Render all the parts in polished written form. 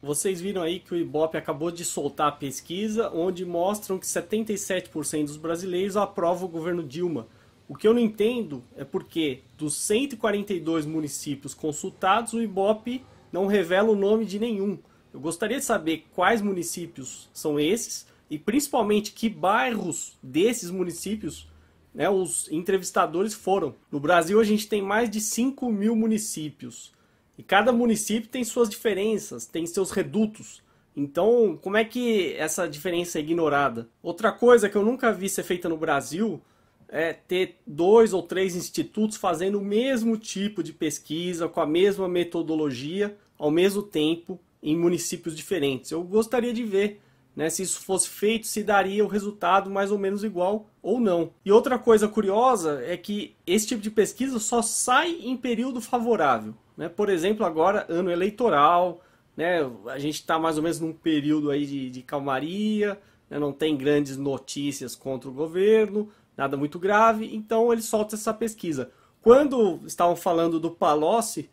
Vocês viram aí que o Ibope acabou de soltar a pesquisa onde mostram que 77% dos brasileiros aprovam o governo Dilma. O que eu não entendo é porque dos 142 municípios consultados, o Ibope não revela o nome de nenhum. Eu gostaria de saber quais municípios são esses e principalmente que bairros desses municípios, né, os entrevistadores foram. No Brasil a gente tem mais de 5 mil municípios. E cada município tem suas diferenças, tem seus redutos. Então, como é que essa diferença é ignorada? Outra coisa que eu nunca vi ser feita no Brasil é ter 2 ou 3 institutos fazendo o mesmo tipo de pesquisa, com a mesma metodologia, ao mesmo tempo, em municípios diferentes. Eu gostaria de ver, né, se isso fosse feito, se daria o resultado mais ou menos igual ou não. E outra coisa curiosa é que esse tipo de pesquisa só sai em período favorável. Né? Por exemplo, agora, ano eleitoral, né? A gente está mais ou menos num período aí de calmaria, né? Não tem grandes notícias contra o governo, nada muito grave, então ele solta essa pesquisa. Quando estavam falando do Palocci,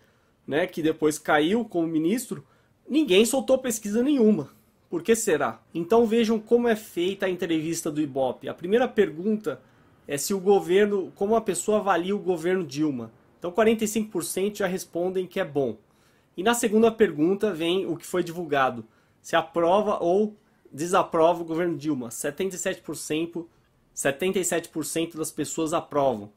né, que depois caiu como ministro, ninguém soltou pesquisa nenhuma. Por que será? Então vejam como é feita a entrevista do Ibope. A primeira pergunta é se o governo, como a pessoa avalia o governo Dilma. Então 45% já respondem que é bom. E na segunda pergunta vem o que foi divulgado. Se aprova ou desaprova o governo Dilma. 77% das pessoas aprovam.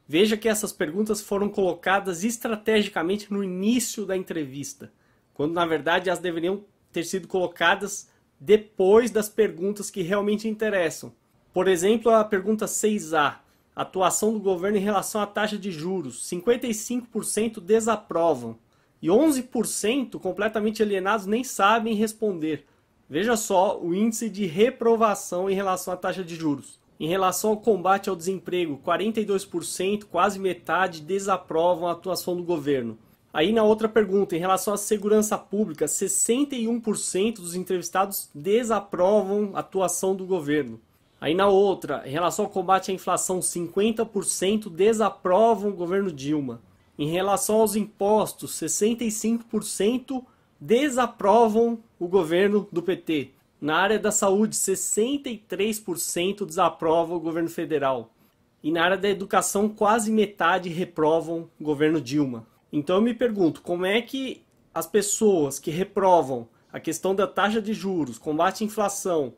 Veja que essas perguntas foram colocadas estrategicamente no início da entrevista, quando na verdade elas deveriam ter sido colocadas depois das perguntas que realmente interessam. Por exemplo, a pergunta 6A. Atuação do governo em relação à taxa de juros. 55% desaprovam. E 11% completamente alienados nem sabem responder. Veja só o índice de reprovação em relação à taxa de juros. Em relação ao combate ao desemprego, 42%, quase metade, desaprovam a atuação do governo. Aí na outra pergunta, em relação à segurança pública, 61% dos entrevistados desaprovam a atuação do governo. Aí na outra, em relação ao combate à inflação, 50% desaprovam o governo Dilma. Em relação aos impostos, 65% desaprovam o governo do PT. Na área da saúde, 63% desaprovam o governo federal. E na área da educação, quase metade reprovam o governo Dilma. Então eu me pergunto, como é que as pessoas que reprovam a questão da taxa de juros, combate à inflação,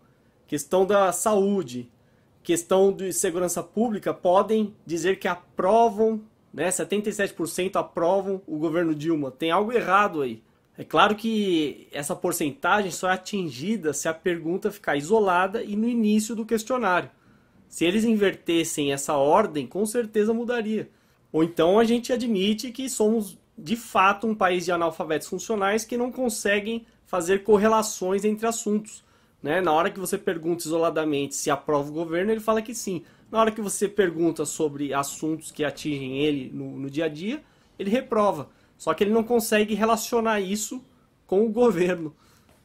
questão da saúde, questão de segurança pública, podem dizer que aprovam, né, 77% aprovam o governo Dilma? Tem algo errado aí. É claro que essa porcentagem só é atingida se a pergunta ficar isolada e no início do questionário. Se eles invertessem essa ordem, com certeza mudaria. Ou então a gente admite que somos de fato um país de analfabetos funcionais que não conseguem fazer correlações entre assuntos. Né? Na hora que você pergunta isoladamente se aprova o governo, ele fala que sim. Na hora que você pergunta sobre assuntos que atingem ele no dia a dia, ele reprova. Só que ele não consegue relacionar isso com o governo,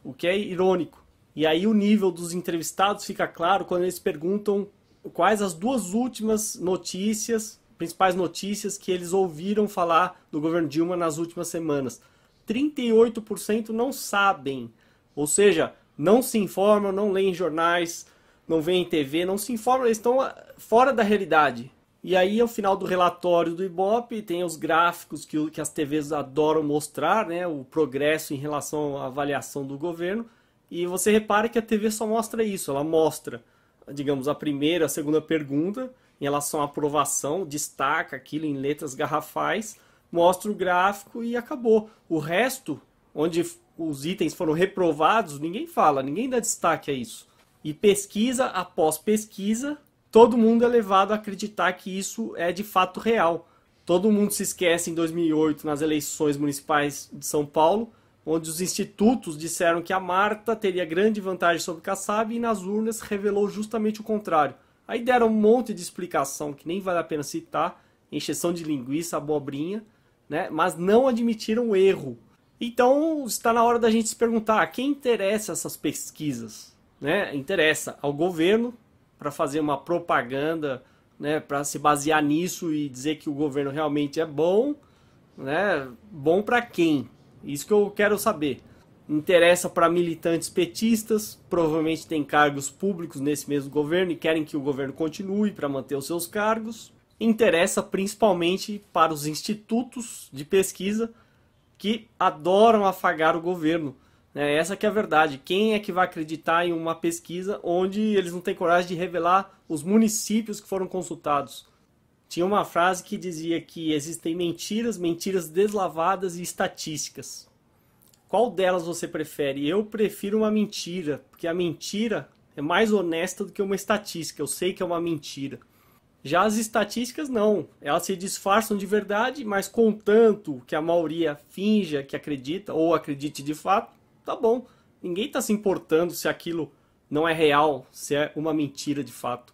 o que é irônico. E aí o nível dos entrevistados fica claro quando eles perguntam quais as 2 últimas notícias, principais notícias que eles ouviram falar do governo Dilma nas últimas semanas. 38% não sabem, ou seja, não se informam, não leem jornais, não veem TV, não se informam, eles estão fora da realidade. E aí, ao final do relatório do Ibope, tem os gráficos que as TVs adoram mostrar, né, o progresso em relação à avaliação do governo. E você repara que a TV só mostra isso, ela mostra, digamos, a primeira, a segunda pergunta, em relação à aprovação, destaca aquilo em letras garrafais, mostra o gráfico e acabou. O resto, onde os itens foram reprovados, ninguém fala, ninguém dá destaque a isso. E pesquisa após pesquisa, todo mundo é levado a acreditar que isso é de fato real. Todo mundo se esquece em 2008, nas eleições municipais de São Paulo, onde os institutos disseram que a Marta teria grande vantagem sobre Kassab e nas urnas revelou justamente o contrário. Aí deram um monte de explicação que nem vale a pena citar, encheção de linguiça, abobrinha, né? Mas não admitiram o erro. Então está na hora da gente se perguntar a quem interessa essas pesquisas, né? Interessa ao governo, para fazer uma propaganda, né, para se basear nisso e dizer que o governo realmente é bom, né? Bom para quem? Isso que eu quero saber. interessa para militantes petistas, provavelmente têm cargos públicos nesse mesmo governo e querem que o governo continue para manter os seus cargos. Interessa principalmente para os institutos de pesquisa que adoram afagar o governo. Essa que é a verdade. Quem é que vai acreditar em uma pesquisa onde eles não têm coragem de revelar os municípios que foram consultados? Tinha uma frase que dizia que existem mentiras, mentiras deslavadas e estatísticas. Qual delas você prefere? Eu prefiro uma mentira, porque a mentira é mais honesta do que uma estatística. Eu sei que é uma mentira. Já as estatísticas não. Elas se disfarçam de verdade, mas contanto que a maioria finja que acredita ou acredite de fato, tá bom. Ninguém está se importando se aquilo não é real, se é uma mentira de fato.